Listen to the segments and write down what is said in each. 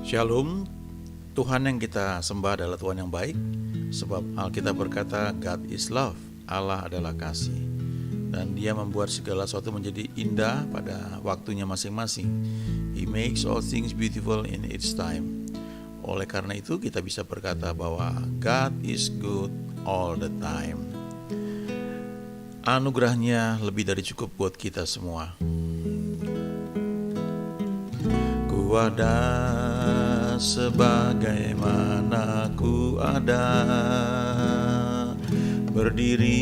Shalom, Tuhan yang kita sembah adalah Tuhan yang baik. Sebab Alkitab berkata God is love, Allah adalah kasih. Dan Dia membuat segala sesuatu menjadi indah pada waktunya masing-masing. He makes all things beautiful in its time. Oleh karena itu kita bisa berkata bahwa God is good all the time. Anugerahnya lebih dari cukup buat kita semua. Ku ada sebagaimana ku ada, berdiri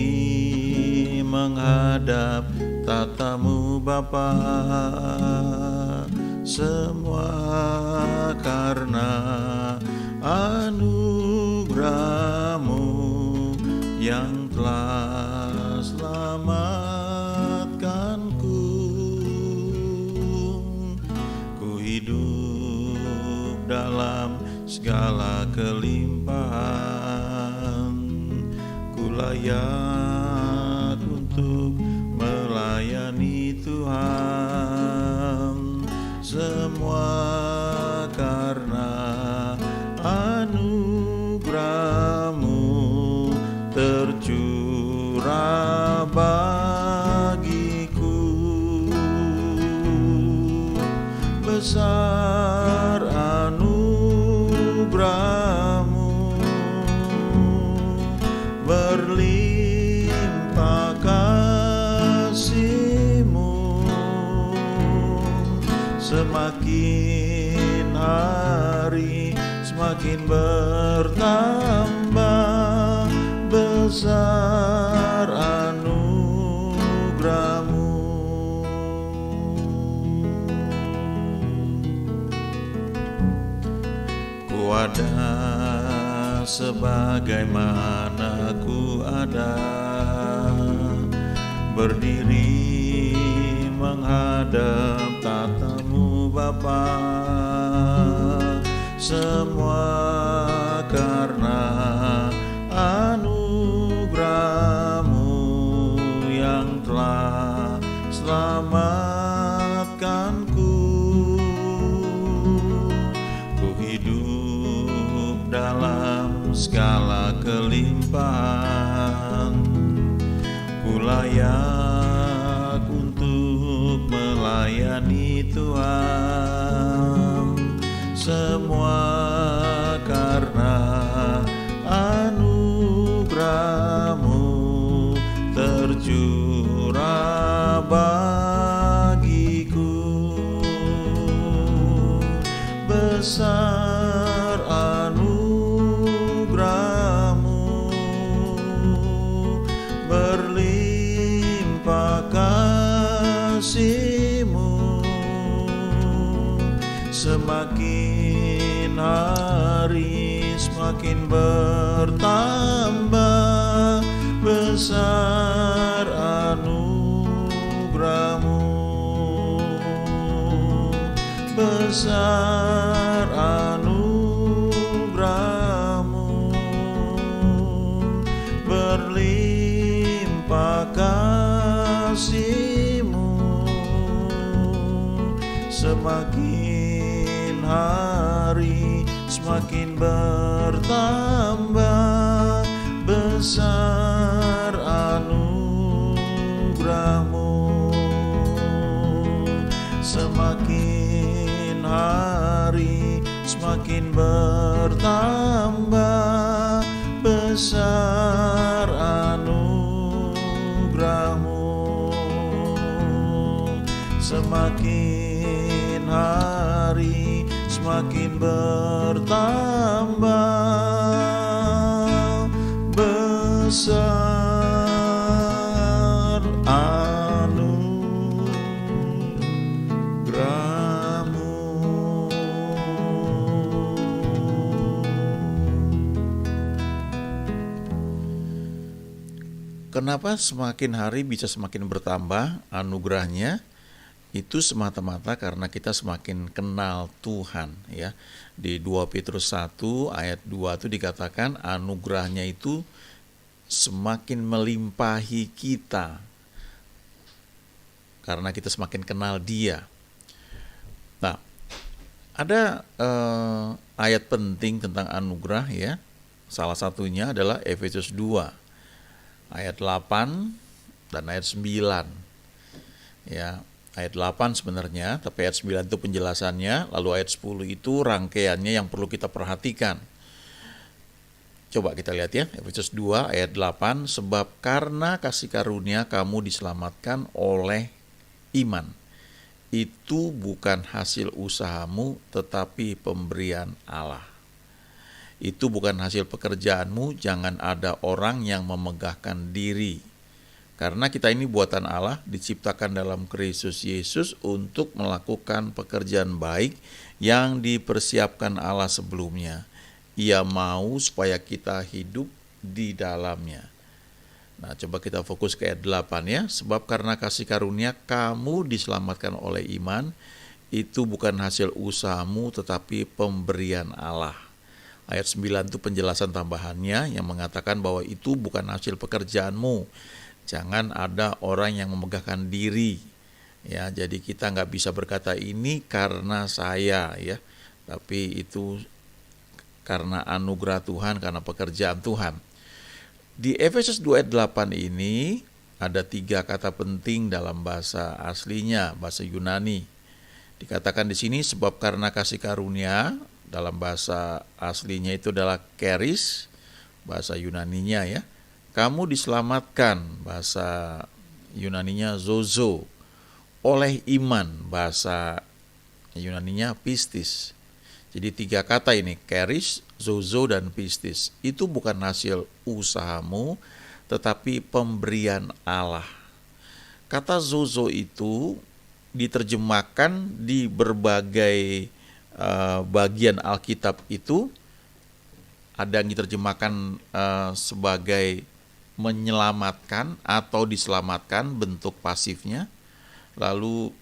menghadap tatamu Bapa, semua karena anugerah-Mu yang telah selamatkanku. Ku hidup dalam segala kelimpahan, ku layak untuk melayani Tuhan, semua karena anugerah-Mu tercurah bagiku. Besar anugerah-Mu, berlimpah kasih-Mu, semakin hari semakin bertambah besar anugerah-Mu. Ku ada sebagaimana ku ada, berdiri menghadap tatamu Bapa, semua karena anugerah-Mu yang telah selamatkanku. Ku hidup dalam segala kelimpahan, ku layak untuk melayani Tuhan, semua karena anugerah-Mu tercurah bagiku. Besar anugerah-Mu, berlimpah kasih-Mu, semakin hari semakin bertambah besar anugerah-Mu. Besar anugerah-Mu, berlimpah kasih-Mu, semakin hari semakin bertambah besar anugerah-Mu. Semakin hari semakin bertambah besar anugerah-Mu. Semakin hari semakin bertambah besar anugerah-Mu. Kenapa semakin hari bisa semakin bertambah anugerahnya? Itu semata-mata karena kita semakin kenal Tuhan, ya. Di 2 Petrus 1 ayat 2 itu dikatakan anugerahnya itu semakin melimpahi kita karena kita semakin kenal Dia. Nah, Ada ayat penting tentang anugerah ya. Salah satunya adalah Efesus 2 ayat 8 dan ayat 9. Ya, ayat 8 sebenarnya, tapi ayat 9 itu penjelasannya, lalu ayat 10 itu rangkaiannya yang perlu kita perhatikan. Coba kita lihat ya, Efesus 2 ayat 8, sebab karena kasih karunia kamu diselamatkan oleh iman. Itu bukan hasil usahamu, tetapi pemberian Allah. Itu bukan hasil pekerjaanmu, jangan ada orang yang memegahkan diri. Karena kita ini buatan Allah, diciptakan dalam Kristus Yesus untuk melakukan pekerjaan baik yang dipersiapkan Allah sebelumnya. Ia mau supaya kita hidup di dalamnya. Nah, coba kita fokus ke ayat 8 ya. Sebab karena kasih karunia kamu diselamatkan oleh iman, itu bukan hasil usahamu tetapi pemberian Allah. Ayat 9 itu penjelasan tambahannya yang mengatakan bahwa itu bukan hasil pekerjaanmu. Jangan ada orang yang memegahkan diri. Ya, jadi kita nggak bisa berkata ini karena saya ya, tapi itu karena anugerah Tuhan, karena pekerjaan Tuhan. Di Efesus 2 ayat 8 ini ada 3 kata penting dalam bahasa aslinya, bahasa Yunani. Dikatakan di sini sebab karena kasih karunia, dalam bahasa aslinya itu adalah charis, bahasa Yunaninya ya. Kamu diselamatkan, bahasa Yunaninya zozo, oleh iman, bahasa Yunaninya pistis. Jadi 3 kata ini, charis, zozo, dan pistis. Itu bukan hasil usahamu, tetapi pemberian Allah. Kata zozo itu diterjemahkan di berbagai bagian Alkitab itu. Ada yang diterjemahkan sebagai menyelamatkan atau diselamatkan, bentuk pasifnya. Lalu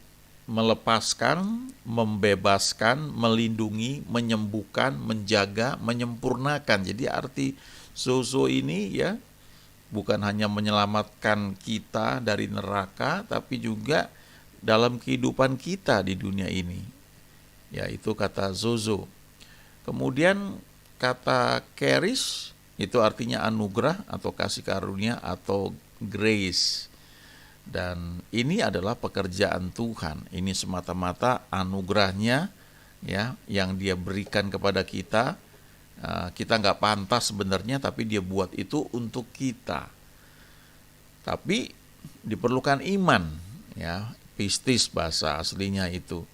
melepaskan, membebaskan, melindungi, menyembuhkan, menjaga, menyempurnakan. Jadi arti zozo ini ya bukan hanya menyelamatkan kita dari neraka, tapi juga dalam kehidupan kita di dunia ini. Ya, itu kata zozo. Kemudian kata charis itu artinya anugerah atau kasih karunia atau grace. Dan ini adalah pekerjaan Tuhan. Ini semata-mata anugerahnya ya, yang Dia berikan kepada kita. Kita nggak pantas sebenarnya, tapi Dia buat itu untuk kita. Tapi diperlukan iman ya, pistis bahasa aslinya itu.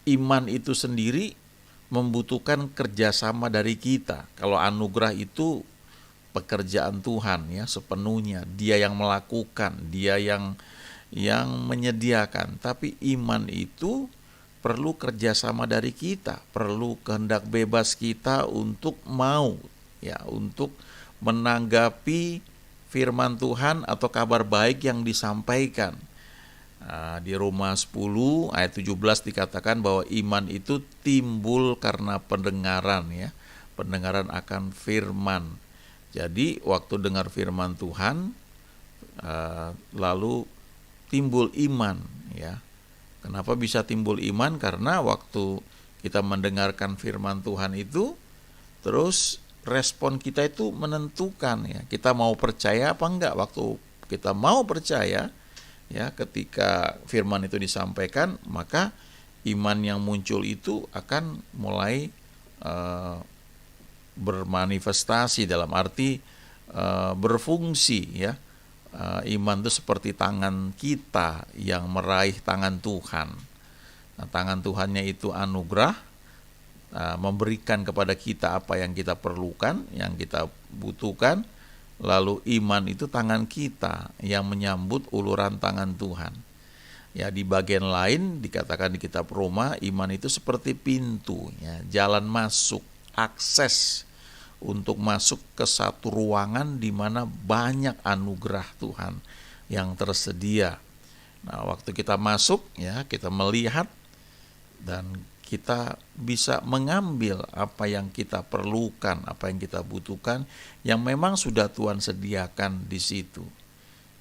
Iman itu sendiri membutuhkan kerjasama dari kita. Kalau anugerah itu pekerjaan Tuhan ya sepenuhnya, Dia yang melakukan, Dia yang menyediakan. Tapi iman itu perlu kerjasama dari kita, perlu kehendak bebas kita untuk mau ya, untuk menanggapi firman Tuhan atau kabar baik yang disampaikan. Di Roma 10 ayat 17 dikatakan bahwa iman itu timbul karena pendengaran ya, pendengaran akan firman. Jadi waktu dengar firman Tuhan lalu timbul iman ya. Kenapa bisa timbul iman? Karena waktu kita mendengarkan firman Tuhan itu, terus respon kita itu menentukan ya. Kita mau percaya apa enggak. Waktu kita mau percaya ya, ketika firman itu disampaikan, maka iman yang muncul itu akan mulai bermanifestasi, dalam arti berfungsi ya. Iman itu seperti tangan kita yang meraih tangan Tuhan. Nah, tangan Tuhannya itu anugerah, memberikan kepada kita apa yang kita perlukan, yang kita butuhkan. Lalu iman itu tangan kita yang menyambut uluran tangan Tuhan. Ya, di bagian lain dikatakan di kitab Roma, iman itu seperti pintu ya, jalan masuk, akses untuk masuk ke satu ruangan di mana banyak anugerah Tuhan yang tersedia. Nah, waktu kita masuk ya, kita melihat dan kita bisa mengambil apa yang kita perlukan, apa yang kita butuhkan, yang memang sudah Tuhan sediakan di situ.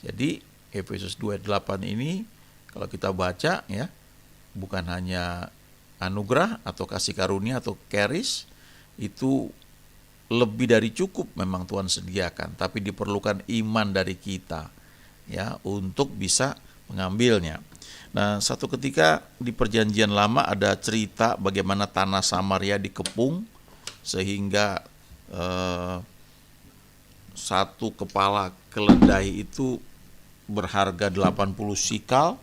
Jadi Efesus 2:8 ini kalau kita baca ya, bukan hanya anugerah atau kasih karunia atau charis itu lebih dari cukup memang Tuhan sediakan, tapi diperlukan iman dari kita ya untuk bisa mengambilnya. Nah, satu ketika di Perjanjian Lama ada cerita bagaimana tanah Samaria dikepung sehingga satu kepala keledai itu berharga 80 sikal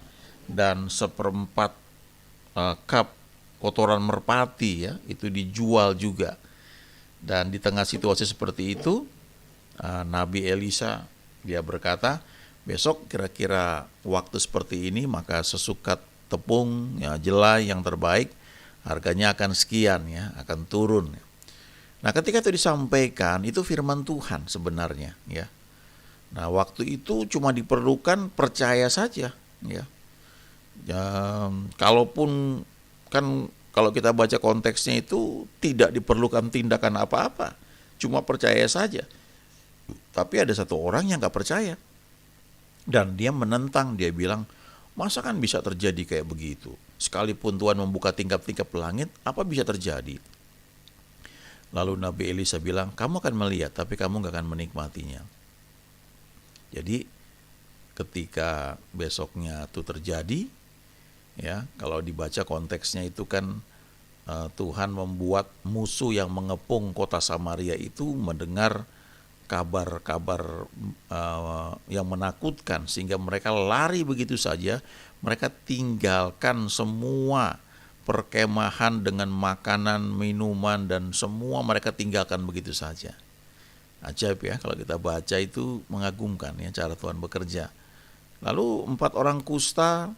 dan seperempat kap kotoran merpati ya, itu dijual juga. Dan di tengah situasi seperti itu, Nabi Elisa dia berkata, besok kira-kira waktu seperti ini maka sesukat tepung ya jelai yang terbaik harganya akan sekian ya, akan turun. Nah, ketika itu disampaikan, itu firman Tuhan sebenarnya ya. Nah, waktu itu cuma diperlukan percaya saja ya. Kalaupun kan kalau kita baca konteksnya itu tidak diperlukan tindakan apa-apa, cuma percaya saja. Tapi ada satu orang yang gak percaya. Dan dia menentang, dia bilang, masa kan bisa terjadi kayak begitu? Sekalipun Tuhan membuka tingkap-tingkap langit, apa bisa terjadi? Lalu Nabi Elisa bilang, kamu akan melihat, tapi kamu gak akan menikmatinya. Jadi ketika besoknya itu terjadi, ya, kalau dibaca konteksnya itu kan Tuhan membuat musuh yang mengepung kota Samaria itu mendengar kabar-kabar yang menakutkan sehingga mereka lari begitu saja. Mereka tinggalkan semua perkemahan dengan makanan, minuman dan semua mereka tinggalkan begitu saja. Ajaib ya, kalau kita baca itu mengagumkan ya cara Tuhan bekerja. Lalu 4 orang kusta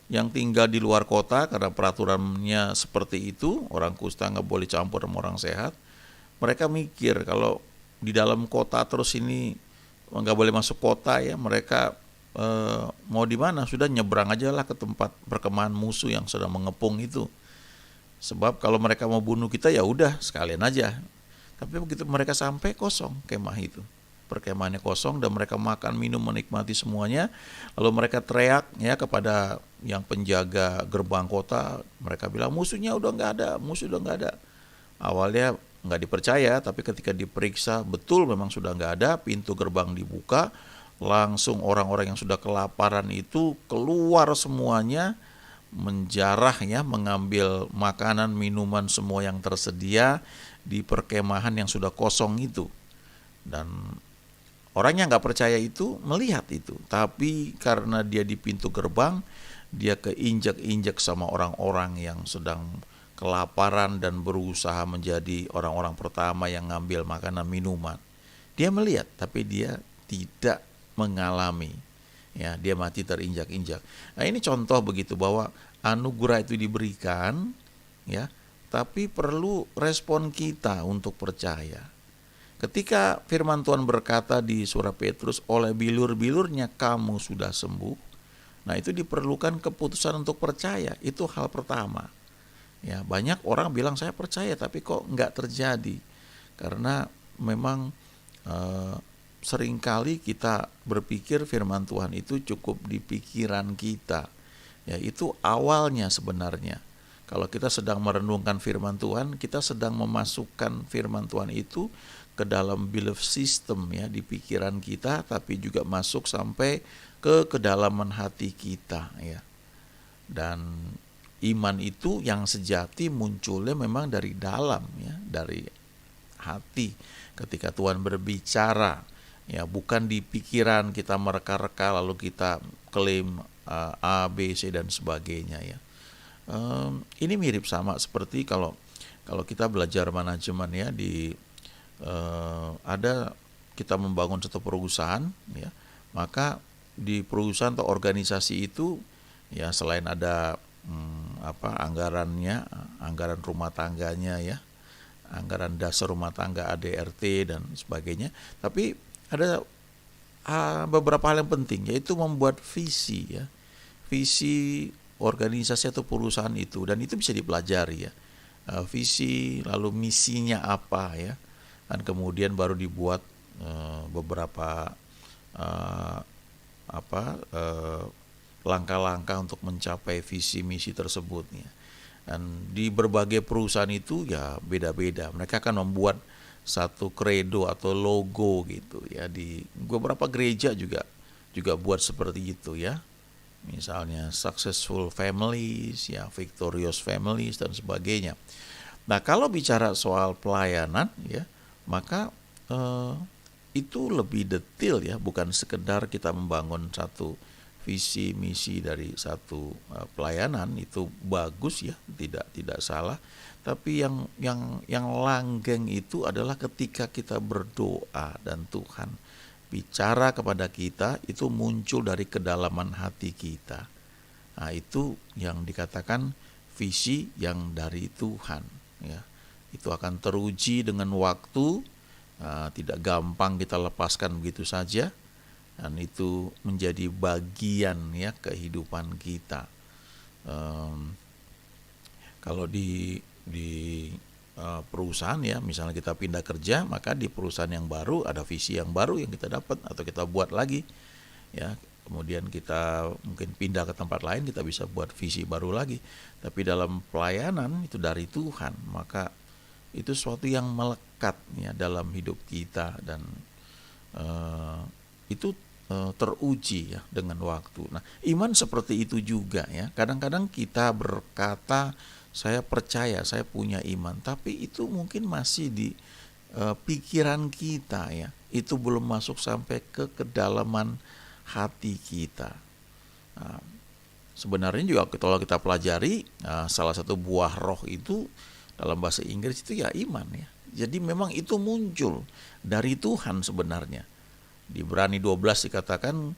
yang tinggal di luar kota karena peraturannya seperti itu, orang kusta nggak boleh campur sama orang sehat. Mereka mikir kalau di dalam kota terus ini nggak boleh masuk kota ya, mereka mau di mana? Sudah nyebrang aja lah ke tempat perkemahan musuh yang sedang mengepung itu. Sebab kalau mereka mau bunuh kita ya udah sekalian aja. Tapi begitu mereka sampai kosong kemah itu. Perkemahannya kosong dan mereka makan, minum, menikmati semuanya. Lalu mereka teriak ya kepada yang penjaga gerbang kota. Mereka bilang musuhnya udah nggak ada, musuh udah nggak ada. Awalnya nggak dipercaya, tapi ketika diperiksa betul memang sudah nggak ada. Pintu gerbang dibuka, langsung orang-orang yang sudah kelaparan itu keluar semuanya, menjarah ya, mengambil makanan, minuman semua yang tersedia di perkemahan yang sudah kosong itu. Dan orang yang gak percaya itu melihat itu, tapi karena dia di pintu gerbang, dia keinjak-injak sama orang-orang yang sedang kelaparan dan berusaha menjadi orang-orang pertama yang ngambil makanan minuman. Dia melihat, tapi dia tidak mengalami. Ya, dia mati terinjak-injak. Nah, ini contoh begitu bahwa anugerah itu diberikan, ya, tapi perlu respon kita untuk percaya. Ketika firman Tuhan berkata di surah Petrus, oleh bilur-bilurnya kamu sudah sembuh. Nah, itu diperlukan keputusan untuk percaya. Itu hal pertama. Ya, banyak orang bilang saya percaya tapi kok enggak terjadi. Karena memang seringkali kita berpikir firman Tuhan itu cukup di pikiran kita. Ya, itu awalnya sebenarnya. Kalau kita sedang merenungkan firman Tuhan, kita sedang memasukkan firman Tuhan itu ke dalam belief system ya, di pikiran kita, tapi juga masuk sampai ke kedalaman hati kita ya. Dan iman itu yang sejati munculnya memang dari dalam ya, dari hati. Ketika Tuhan berbicara ya, bukan di pikiran kita mereka-reka lalu kita klaim A, B, C dan sebagainya ya. Ini mirip sama seperti kalau kita belajar manajemen ya, di ada kita membangun satu perusahaan ya, maka di perusahaan atau organisasi itu ya, selain ada anggarannya, anggaran rumah tangganya ya, anggaran dasar rumah tangga ADRT dan sebagainya, tapi ada beberapa hal yang penting, yaitu membuat visi ya, visi organisasi atau perusahaan itu, dan itu bisa dipelajari ya, visi lalu misinya apa ya, dan kemudian baru dibuat beberapa langkah-langkah untuk mencapai visi misi tersebut ya. Dan di berbagai perusahaan itu ya beda-beda. Mereka akan membuat satu kredo atau logo gitu ya. Di beberapa gereja juga buat seperti itu ya. Misalnya successful families, ya victorious families dan sebagainya. Nah, kalau bicara soal pelayanan ya, maka itu lebih detail ya, bukan sekedar kita membangun satu visi misi dari satu pelayanan. Itu bagus ya, tidak salah. Tapi yang langgeng itu adalah ketika kita berdoa dan Tuhan bicara kepada kita, itu muncul dari kedalaman hati kita. Nah, itu yang dikatakan visi yang dari Tuhan ya. Itu akan teruji dengan waktu, tidak gampang kita lepaskan begitu saja, dan itu menjadi bagian ya kehidupan kita. Kalau di perusahaan ya, misalnya kita pindah kerja, maka di perusahaan yang baru ada visi yang baru yang kita dapat atau kita buat lagi ya. Kemudian kita mungkin pindah ke tempat lain, kita bisa buat visi baru lagi. Tapi dalam pelayanan itu dari Tuhan, maka itu sesuatu yang melekat ya dalam hidup kita, dan itu teruji ya dengan waktu. Nah, iman seperti itu juga ya. Kadang-kadang kita berkata, saya percaya, saya punya iman, tapi itu mungkin masih di pikiran kita ya. Itu belum masuk sampai ke kedalaman hati kita. Nah, sebenarnya juga kalau kita pelajari, salah satu buah roh itu dalam bahasa Inggris itu ya iman ya. Jadi memang itu muncul dari Tuhan sebenarnya. Di Ibrani 12 dikatakan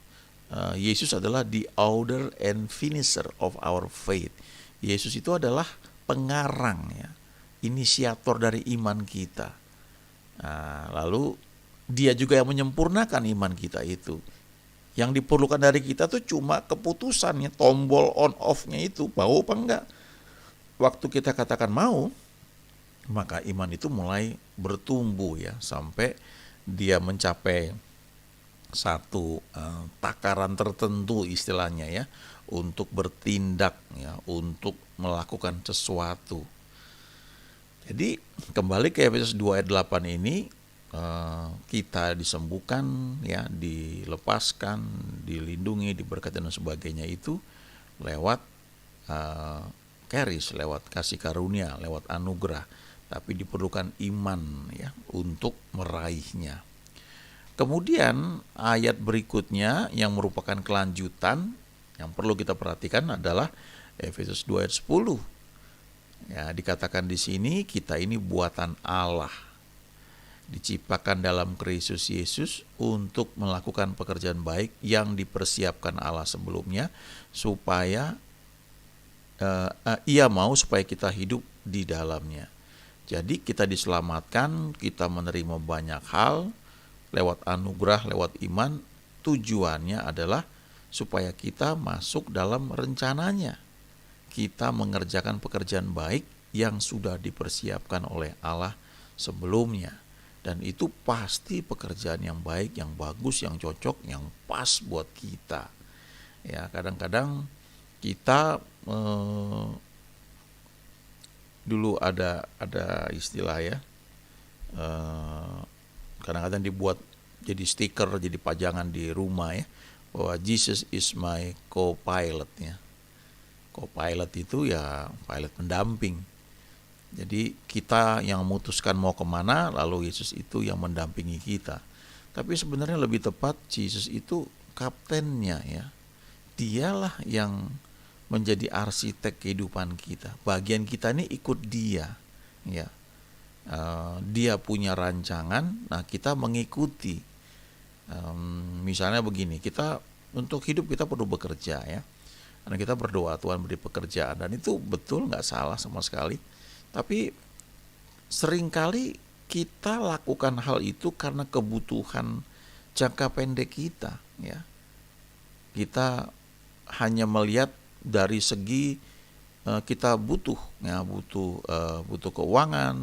Yesus adalah the author and finisher of our faith. Yesus itu adalah pengarang ya, inisiator dari iman kita. Nah, lalu dia juga yang menyempurnakan iman kita itu. Yang diperlukan dari kita tuh cuma keputusannya, tombol on off-nya itu, mau apa enggak. Waktu kita katakan mau, maka iman itu mulai bertumbuh ya, sampai dia mencapai satu takaran tertentu istilahnya ya, untuk bertindak ya, untuk melakukan sesuatu. Jadi kembali ke Efesus 2 ayat 8 ini, kita disembuhkan ya, dilepaskan, dilindungi, diberkati dan sebagainya itu lewat charis, lewat kasih karunia, lewat anugerah. Tapi diperlukan iman ya untuk meraihnya. Kemudian ayat berikutnya yang merupakan kelanjutan yang perlu kita perhatikan adalah Efesus 2 ayat 10. Ya, dikatakan di sini kita ini buatan Allah, diciptakan dalam Kristus Yesus untuk melakukan pekerjaan baik yang dipersiapkan Allah sebelumnya, supaya Ia mau supaya kita hidup di dalamnya. Jadi kita diselamatkan, kita menerima banyak hal lewat anugerah, lewat iman. Tujuannya adalah supaya kita masuk dalam rencananya. Kita mengerjakan pekerjaan baik yang sudah dipersiapkan oleh Allah sebelumnya. Dan itu pasti pekerjaan yang baik, yang bagus, yang cocok, yang pas buat kita. Ya, kadang-kadang kita dulu ada istilah ya, kadang-kadang dibuat jadi stiker, jadi pajangan di rumah ya, bahwa Jesus is my co-pilot ya. Co-pilot itu ya pilot pendamping. Jadi kita yang memutuskan mau kemana, lalu Yesus itu yang mendampingi kita. Tapi sebenarnya lebih tepat Yesus itu kaptennya ya. Dialah yang menjadi arsitek kehidupan kita. Bagian kita ini ikut dia ya. Dia punya rancangan, nah kita mengikuti. Misalnya begini, kita untuk hidup kita perlu bekerja ya. Karena kita berdoa Tuhan beri pekerjaan, dan itu betul, nggak salah sama sekali. Tapi seringkali kita lakukan hal itu karena kebutuhan jangka pendek kita ya. Kita hanya melihat dari segi kita butuh ya, butuh keuangan.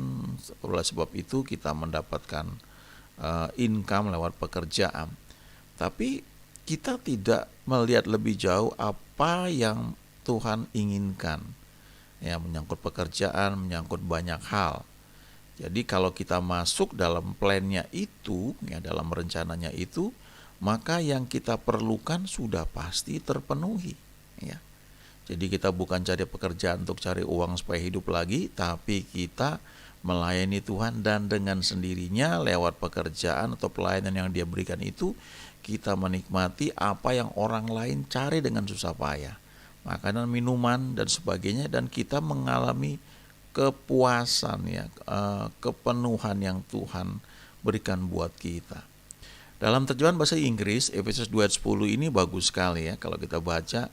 Oleh sebab itu kita mendapatkan income lewat pekerjaan. Tapi kita tidak melihat lebih jauh apa yang Tuhan inginkan ya, menyangkut pekerjaan, menyangkut banyak hal. Jadi kalau kita masuk dalam plannya itu, ya, dalam rencananya itu, maka yang kita perlukan sudah pasti terpenuhi, ya. Jadi kita bukan cari pekerjaan untuk cari uang supaya hidup lagi, tapi kita melayani Tuhan, dan dengan sendirinya lewat pekerjaan atau pelayanan yang Dia berikan itu, kita menikmati apa yang orang lain cari dengan susah payah, makanan, minuman, dan sebagainya, dan kita mengalami kepuasan, ya, kepenuhan yang Tuhan berikan buat kita. Dalam terjemahan bahasa Inggris, Efesus 2 ayat 10 ini bagus sekali, ya. Kalau kita baca,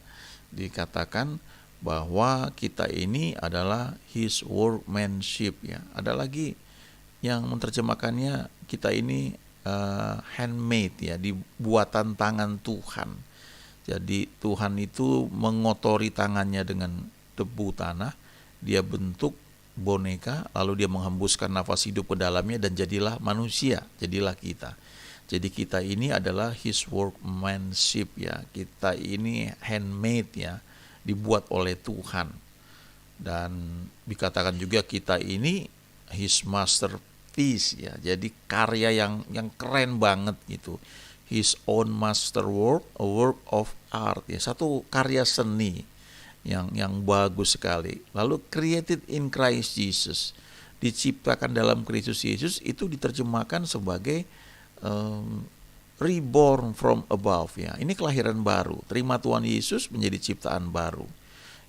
dikatakan bahwa kita ini adalah His workmanship, ya. Ada lagi yang menerjemahkannya, kita ini handmade, ya, dibuatan tangan Tuhan. Jadi Tuhan itu mengotori tangannya dengan debu tanah, Dia bentuk boneka, lalu Dia menghembuskan nafas hidup ke dalamnya, dan jadilah manusia, jadilah kita. Jadi kita ini adalah His workmanship, ya. Kita ini handmade, ya, dibuat oleh Tuhan. Dan dikatakan juga kita ini His masterpiece, ya. Jadi karya yang keren banget gitu. His own masterwork, a work of art, ya, satu karya seni yang bagus sekali. Lalu created in Christ Jesus, diciptakan dalam Kristus Yesus, itu diterjemahkan sebagai reborn from above, ya. Ini kelahiran baru, terima Tuhan Yesus menjadi ciptaan baru.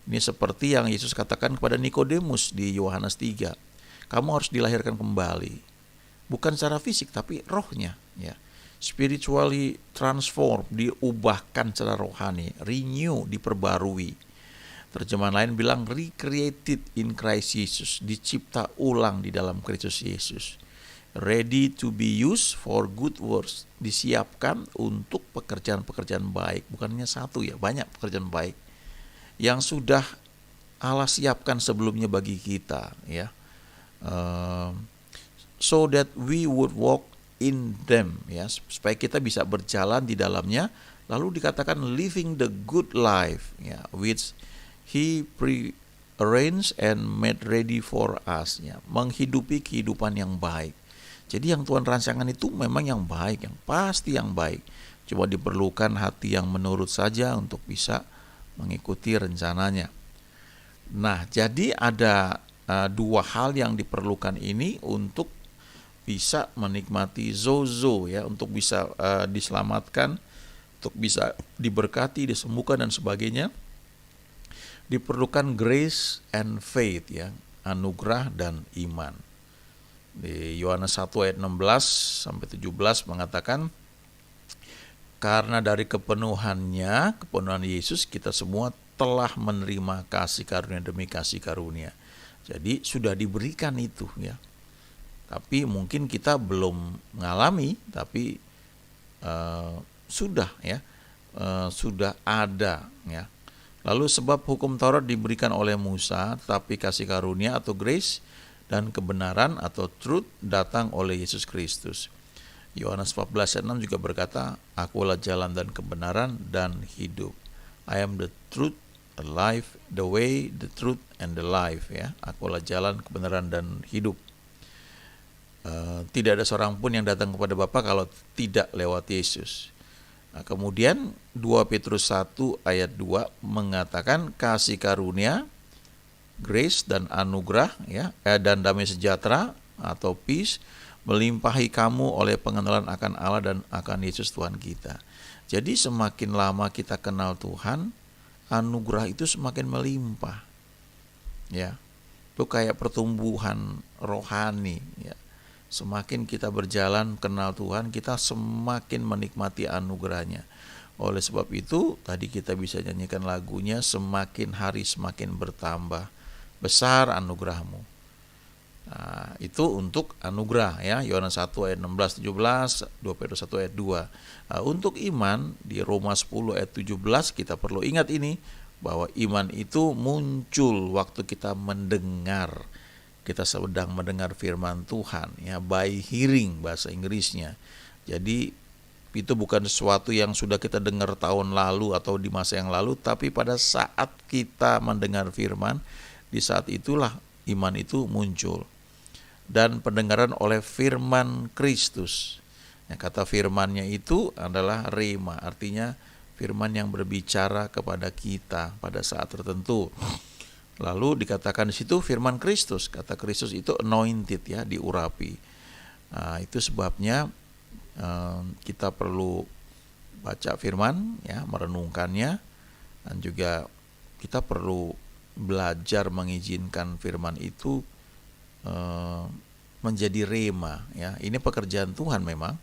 Ini seperti yang Yesus katakan kepada Nikodemus di Yohanes 3. Kamu harus dilahirkan kembali. Bukan secara fisik, tapi rohnya, ya. Spiritually transform, diubahkan secara rohani, renew, diperbarui. Terjemahan lain bilang recreated in Christ Jesus, dicipta ulang di dalam Kristus Yesus. Ready to be used for good works, disiapkan untuk pekerjaan-pekerjaan baik. Bukannya satu, ya, banyak pekerjaan baik yang sudah Allah siapkan sebelumnya bagi kita, ya. So that we would walk in them, ya, supaya kita bisa berjalan di dalamnya. Lalu dikatakan living the good life, ya, which He prearranged and made ready for us, ya, menghidupi kehidupan yang baik. Jadi yang Tuhan rancangkan itu memang yang baik, yang pasti yang baik. Cuma diperlukan hati yang menurut saja untuk bisa mengikuti rencananya. Nah, jadi ada dua hal yang diperlukan ini untuk bisa menikmati zozo, ya, untuk bisa diselamatkan, untuk bisa diberkati, disembuhkan, dan sebagainya. Diperlukan grace and faith, ya, anugerah dan iman. Di Yohanes 1 ayat 16 sampai 17 mengatakan, karena dari kepenuhan Yesus, kita semua telah menerima kasih karunia demi kasih karunia. Jadi sudah diberikan itu, ya. Tapi mungkin kita belum mengalami, tapi sudah, ya, sudah ada, ya. Lalu sebab hukum Taurat diberikan oleh Musa, tetapi kasih karunia atau grace dan kebenaran atau truth datang oleh Yesus Kristus. Yohanes 14 ayat 6 juga berkata, Akulah jalan dan kebenaran dan hidup. I am the truth, the life, the way, the truth, and the life, ya. Akulah jalan, kebenaran, dan hidup. Tidak ada seorang pun yang datang kepada Bapa kalau tidak lewat Yesus. Nah, kemudian 2 Petrus 1 ayat 2 mengatakan kasih karunia, grace dan anugerah, ya, dan damai sejahtera atau peace melimpahi kamu oleh pengenalan akan Allah dan akan Yesus Tuhan kita. Jadi semakin lama kita kenal Tuhan, anugerah itu semakin melimpah, ya. Itu kayak pertumbuhan rohani, ya. Semakin kita berjalan kenal Tuhan, kita semakin menikmati anugerahnya. Oleh sebab itu, tadi kita bisa nyanyikan lagunya, semakin hari semakin bertambah besar anugerahmu. Nah, itu untuk anugerah, ya. Yohanes 1 ayat 16-17, 2 Petrus 1 ayat 2. Nah, untuk iman di Roma 10 ayat 17 kita perlu ingat ini, bahwa iman itu muncul waktu kita mendengar. Kita sedang mendengar firman Tuhan, ya, by hearing bahasa Inggrisnya. Jadi itu bukan sesuatu yang sudah kita dengar tahun lalu atau di masa yang lalu, tapi pada saat kita mendengar firman Di saat itulah iman itu muncul. Dan pendengaran oleh firman Kristus. Ya, kata firmannya itu adalah rema, artinya firman yang berbicara kepada kita pada saat tertentu. Lalu dikatakan di situ firman Kristus. Kata Kristus itu anointed, ya, diurapi. Nah, itu sebabnya kita perlu baca firman, ya, merenungkannya, dan juga kita perlu belajar mengizinkan firman itu menjadi rema, ya. Ini pekerjaan Tuhan memang,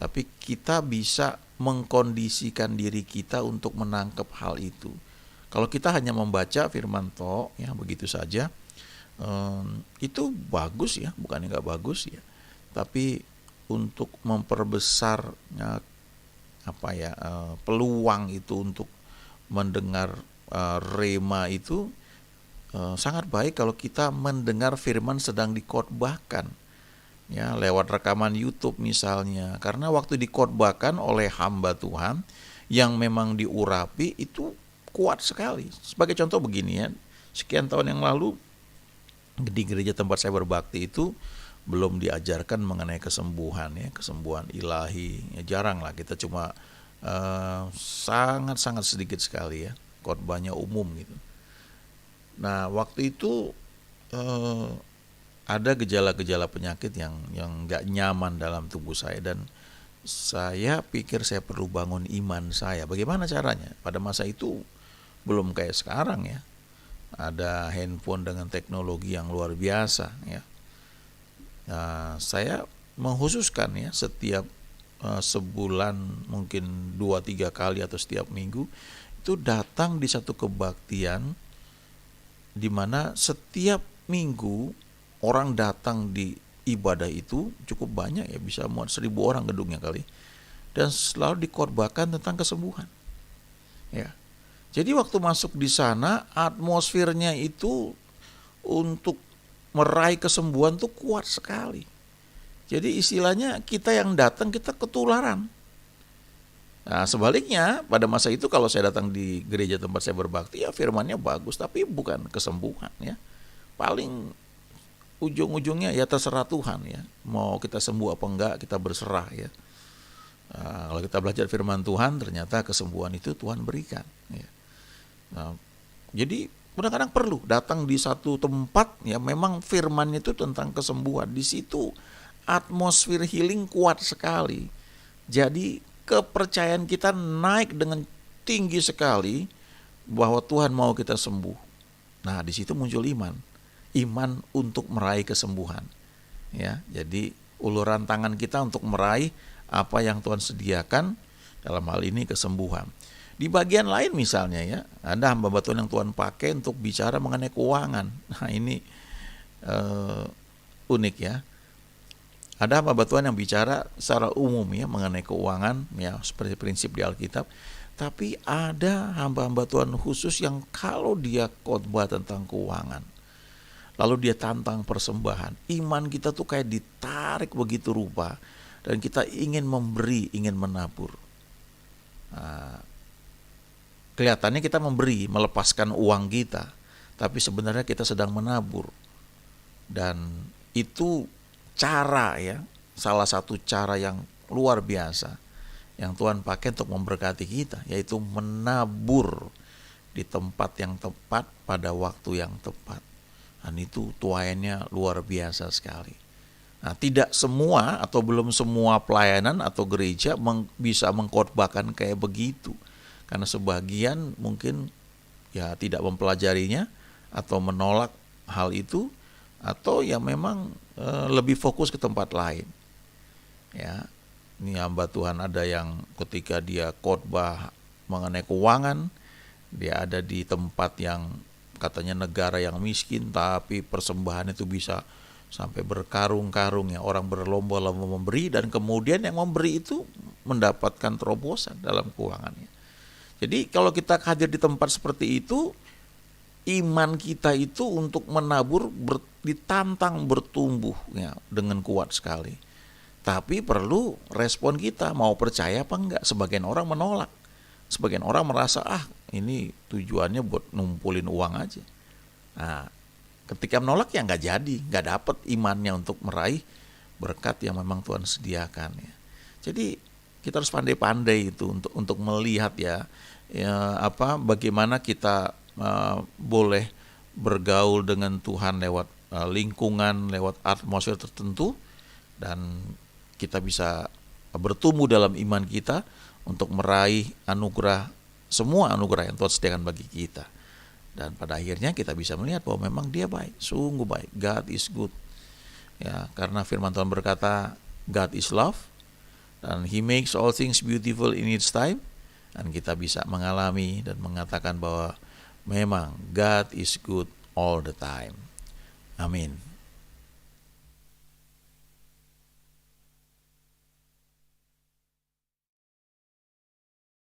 tapi kita bisa mengkondisikan diri kita untuk menangkap hal itu. Kalau kita hanya membaca firman toh, ya, begitu saja, itu bagus, ya, bukannya nggak bagus, ya. Tapi untuk memperbesar peluang itu untuk mendengar rema itu sangat baik kalau kita mendengar firman sedang dikhotbahkan, ya, lewat rekaman YouTube misalnya. Karena waktu dikhotbahkan oleh hamba Tuhan yang memang diurapi itu kuat sekali. Sebagai contoh begini, ya, sekian tahun yang lalu di gereja tempat saya berbakti itu belum diajarkan mengenai kesembuhan, ya, kesembuhan ilahi, ya, jarang lah, kita cuma sangat-sangat sedikit sekali, ya, khotbahnya umum gitu. Nah, waktu itu ada gejala-gejala penyakit yang nggak nyaman dalam tubuh saya, dan saya pikir saya perlu bangun iman saya. Bagaimana caranya? Pada masa itu belum kayak sekarang, ya, ada handphone dengan teknologi yang luar biasa, ya. Nah, saya mengkhususkan, ya, setiap sebulan mungkin 2-3 kali atau setiap minggu itu datang di satu kebaktian di mana setiap minggu orang datang di ibadah itu cukup banyak, ya, bisa muat 1.000 orang gedungnya kali, dan selalu dikhotbahkan tentang kesembuhan, ya. Jadi waktu masuk di sana atmosfernya itu untuk meraih kesembuhan tuh kuat sekali. Jadi istilahnya kita yang datang kita ketularan. Nah, sebaliknya pada masa itu kalau saya datang di gereja tempat saya berbakti, ya, firmannya bagus tapi bukan kesembuhan, ya. Paling ujung-ujungnya ya terserah Tuhan, ya. Mau kita sembuh apa enggak kita berserah, ya. Nah, kalau kita belajar firman Tuhan ternyata kesembuhan itu Tuhan berikan, ya. Nah, jadi kadang-kadang perlu datang di satu tempat, ya, memang firman itu tentang kesembuhan. Di situ atmosfer healing kuat sekali. Jadi kepercayaan kita naik dengan tinggi sekali bahwa Tuhan mau kita sembuh. Nah, di situ muncul iman untuk meraih kesembuhan, ya. Jadi uluran tangan kita untuk meraih apa yang Tuhan sediakan, dalam hal ini kesembuhan. Di bagian lain misalnya, ya, ada hamba Tuhan yang Tuhan pakai untuk bicara mengenai keuangan. Nah, ini unik, ya. Ada hamba Tuhan yang bicara secara umum, ya, mengenai keuangan, ya, seperti prinsip di Alkitab. Tapi ada hamba-hamba Tuhan khusus yang kalau dia khotbah tentang keuangan, lalu dia tantang persembahan, iman kita tuh kayak ditarik begitu rupa, dan kita ingin memberi, ingin menabur. Nah, kelihatannya kita memberi, melepaskan uang kita, tapi sebenarnya kita sedang menabur. Dan itu cara, ya, salah satu cara yang luar biasa yang Tuhan pakai untuk memberkati kita, yaitu menabur di tempat yang tepat pada waktu yang tepat. Dan itu tuaiannya luar biasa sekali. Nah, tidak semua atau belum semua pelayanan atau gereja bisa mengkhotbahkan kayak begitu. Karena sebagian mungkin, ya, tidak mempelajarinya atau menolak hal itu, atau ya memang lebih fokus ke tempat lain, ya. Ini hamba Tuhan ada yang ketika dia khotbah mengenai keuangan, dia ada di tempat yang katanya negara yang miskin, tapi persembahan itu bisa sampai berkarung-karung, ya, orang berlomba-lomba memberi, dan kemudian yang memberi itu mendapatkan terobosan dalam keuangannya. Jadi kalau kita hadir di tempat seperti itu, iman kita itu untuk menabur ditantang bertumbuh, ya, dengan kuat sekali. Tapi perlu respon kita, mau percaya apa enggak. Sebagian orang menolak, sebagian orang merasa ini tujuannya buat numpulin uang aja. Nah, ketika menolak ya nggak jadi, nggak dapat imannya untuk meraih berkat yang memang Tuhan sediakan ya. Jadi kita harus pandai-pandai itu untuk melihat ya bagaimana kita boleh bergaul dengan Tuhan lewat lingkungan, lewat atmosfer tertentu, dan kita bisa bertumbuh dalam iman kita untuk meraih anugerah, semua anugerah yang Tuhan sediakan bagi kita. Dan pada akhirnya kita bisa melihat bahwa memang Dia baik, sungguh baik. God is good. Ya, karena firman Tuhan berkata God is love, dan He makes all things beautiful in its time. Dan kita bisa mengalami dan mengatakan bahwa memang God is good all the time. Amin.